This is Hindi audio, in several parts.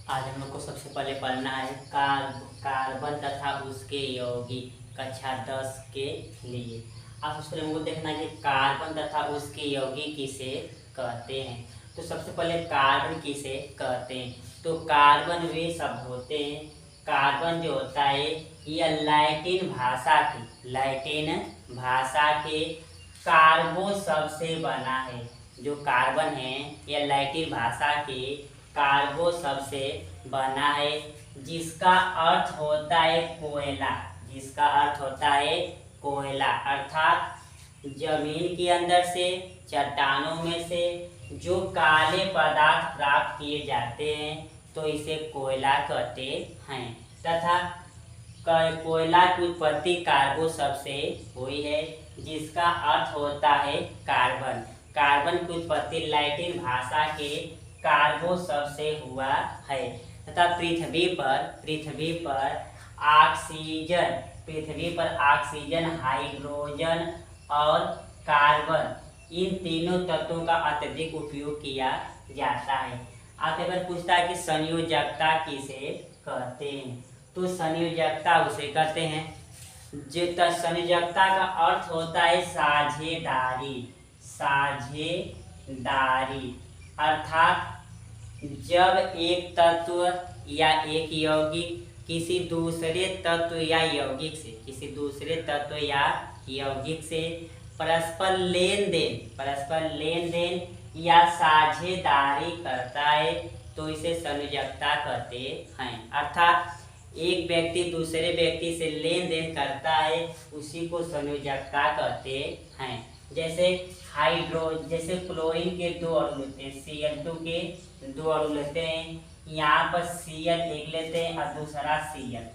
आज हम लोग को सबसे पहले पढ़ना है कार्बन तथा उसके यौगिक, कक्षा 10 के लिए। अब उसको हमको देखना है कि कार्बन तथा उसके यौगिक किसे कहते हैं। तो सबसे पहले कार्बन किसे कहते हैं। तो कार्बन वे शब्द होते हैं। कार्बन जो होता है यह लैटिन भाषा के कार्बो शब्द से बना है। जो कार्बन है यह लैटिन भाषा के कार्बो शब्द से बना है, जिसका अर्थ होता है कोयला। अर्थात जमीन के अंदर से, चट्टानों में से जो काले पदार्थ प्राप्त किए जाते हैं तो इसे कोयला कहते हैं। तथा कोयला की उत्पत्ति कार्बो शब्द से हुई है, जिसका अर्थ होता है कार्बन। कार्बन की उत्पत्ति लैटिन भाषा के कार्बो शब्द से हुआ है। तथा पृथ्वी पर ऑक्सीजन, हाइड्रोजन और कार्बन, इन तीनों तत्वों का अत्यधिक उपयोग किया जाता है। आप एक बार पूछता है कि संयोजकता किसे कहते हैं। तो संयोजकता उसे कहते हैं संयोजकता का अर्थ होता है साझेदारी। अर्थात जब एक तत्व या एक यौगिक किसी दूसरे तत्व या यौगिक से परस्पर लेन देन या साझेदारी करता है तो इसे संयोजकता कहते हैं। अर्थात एक व्यक्ति दूसरे व्यक्ति से लेन देन करता है, उसी को संयोजकता कहते हैं। जैसे क्लोरीन के दो अणु लेते हैं, Cl2 के दो अणु लेते हैं। यहाँ पर Cl एक लेते हैं और दूसरा Cl,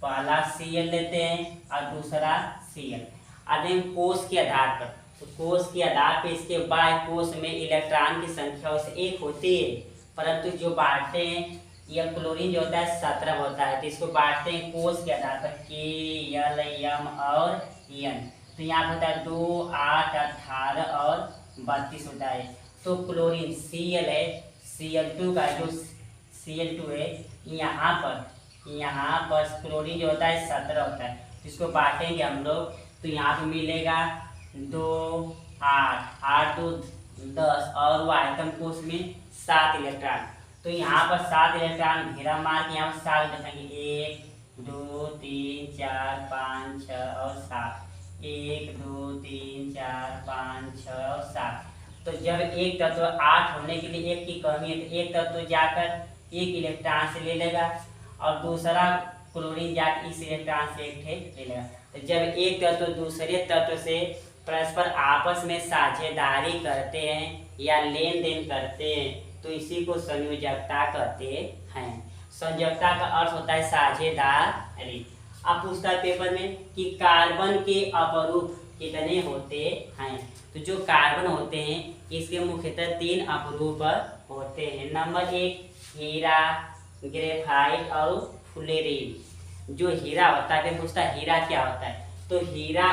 पहला Cl लेते हैं और दूसरा Cl। अध्ययन कोष के आधार पर, तो कोष के आधार पर इसके बाह्य कोष में इलेक्ट्रॉन की संख्या उससे 1 होती है, परंतु जो बांटते हैं यह क्लोरीन जो होता है 17 होता है। तो इसको बांटते हैं कोष के आधार पर K, L, M और N। तो यहाँ पर होता है 2, 8, 18 और 32 होता है। तो क्लोरीन Cl है, Cl2 का जो Cl2 है यहाँ पर क्लोरीन जो होता है 17 होता है। इसको बांटेंगे हम लोग तो यहाँ पे मिलेगा 2, 8, 2, 10 और वो आइटम कोष में 7 इलेक्ट्रॉन। तो यहाँ पर 7 इलेक्ट्रॉन घेरा मार के यहाँ पर 7 लिखेंगे, 1, 2, 3, 4, 5, 6 और 7। 1, 2, 3, 4, 5, 6 और 7। तो जब एक तत्व 8 होने के लिए 1 की कमी है तो एक तत्व जाकर 1 इलेक्ट्रॉन से ले लेगा और दूसरा क्लोरीन जाकर इस इलेक्ट्रॉन से 1 ले लेगा। तो जब एक तत्व दूसरे तत्व से परस्पर आपस में साझेदारी करते हैं या लेन देन करते हैं तो इसी को संयोजकता कहते हैं। संयोजकता का अर्थ होता है साझेदारी। अब पूछता है पेपर में कि कार्बन के अपरूप कितने होते हैं। तो जो कार्बन होते हैं इसके मुख्यतः 3 अपरूप होते हैं। नंबर 1 हीरा, ग्रेफाइट और फ्लोरीन। जो हीरा होता है, पूछता है हीरा क्या होता है। तो हीरा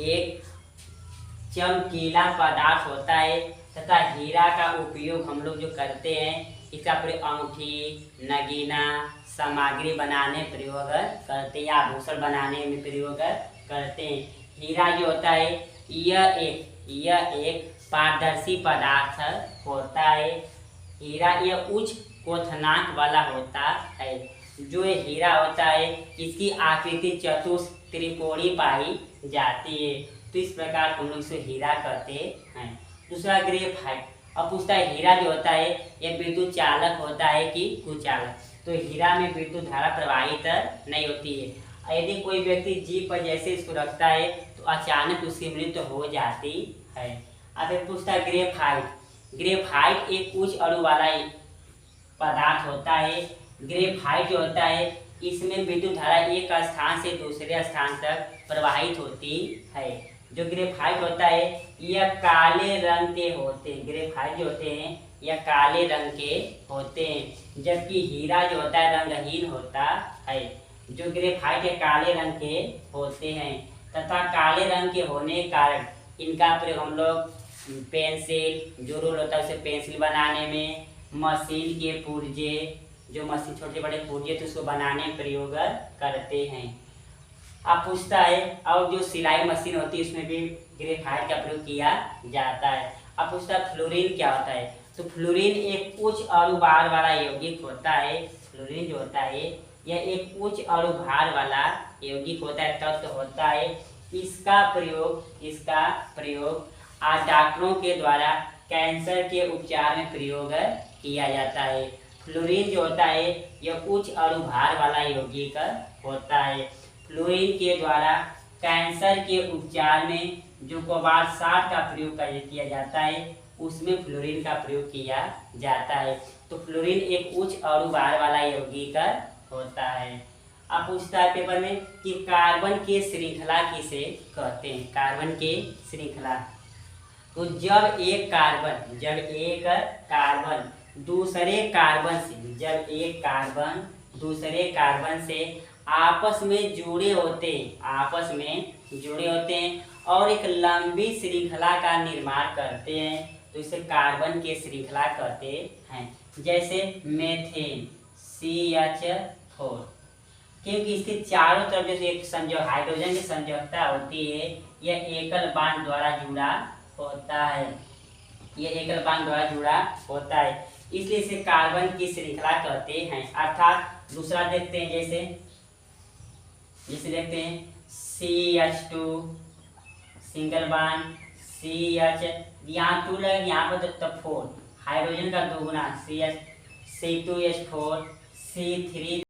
एक चमकीला पदार्थ होता है तथा हीरा का उपयोग हम लोग जो करते हैं इसका प्रयोग अंगूठी, नगीना, सामग्री बनाने प्रयोग करते हैं या आभूषण बनाने में प्रयोग करते हैं। हीरा जो होता है यह एक पारदर्शी पदार्थ होता है। हीरा यह उच्च क्वथनांक वाला होता है। जो ये हीरा होता है इसकी आकृति त्रिकोणीय पाई जाती है। तो इस प्रकार हम लोग इसे हीरा कहते हैं। दूसरा ग्रेफाइट। अब पूछता है हीरा जो होता है यह विद्युत चालक होता है कि कुचालक। तो हीरा में विद्युत धारा प्रवाहित नहीं होती है। यदि कोई व्यक्ति जीभ पर जैसे इसको रखता है तो अचानक उसकी मृत्यु हो जाती है। अब एक पूछता है ग्रेफाइट एक उच्च अणु वाला पदार्थ होता है। ग्रेफाइट जो होता है इसमें विद्युत धारा एक स्थान से दूसरे स्थान तक प्रवाहित होती है। जो ग्रेफाइट होता है यह काले रंग के होते हैं। ग्रेफाइट जो होते हैं यह काले रंग के होते हैं, जबकि हीरा जो होता है रंगहीन होता है। जो ग्रेफाइट है काले रंग के होते हैं तथा काले रंग के होने के कारण इनका प्रयोग हम लोग पेंसिल, जो रोल होता है उसे पेंसिल बनाने में मशीन के पुर्जे, जो मशीन छोटे बड़े पुर्जे तो उसको बनाने में प्रयोग करते हैं। अब पूछता है और जो सिलाई मशीन होती है उसमें भी ग्रेफाइट का प्रयोग किया जाता है। अब पूछता है फ्लोरीन क्या होता है, तो फ्लोरीन एक उच्च अणुभार वाला यौगिक होता है। फ्लोरीन जो होता है यह एक उच्च अणुभार वाला यौगिक होता है, तत्व होता है। इसका प्रयोग आज डॉक्टरों के द्वारा कैंसर के उपचार में प्रयोग किया जाता है। फ्लोरीन जो होता है यह उच्च अणुभार वाला यौगिक होता है। फ्लोरीन के द्वारा कैंसर के उपचार में जो कोबाल्ट 60 का प्रयोग किया जाता है उसमें फ्लोरीन का प्रयोग किया जाता है। तो फ्लोरीन एक उच्च अणुभार वाला यौगिक होता है। अब पूछता है पेपर में कि कार्बन की श्रृंखला किसे कहते हैं। कार्बन की श्रृंखला, तो जब एक कार्बन दूसरे कार्बन से आपस में जुड़े होते हैं और एक लंबी श्रृंखला का निर्माण करते हैं तो इसे कार्बन की श्रृंखला कहते हैं। जैसे मीथेन CH4, क्योंकि इसके चारों तरफ जैसे एक संयोग हाइड्रोजन की संयोजकता होती है, यह एकल बांड द्वारा जुड़ा होता है, इसलिए इसे कार्बन की श्रृंखला कहते हैं। अर्थात दूसरा देखते हैं, जैसे देखते हैं CH2 सिंगल बांड CH, यहाँ 2 लगे, यहाँ पर तो 4 हाइड्रोजन का 2 गुना CH, C2H4 C3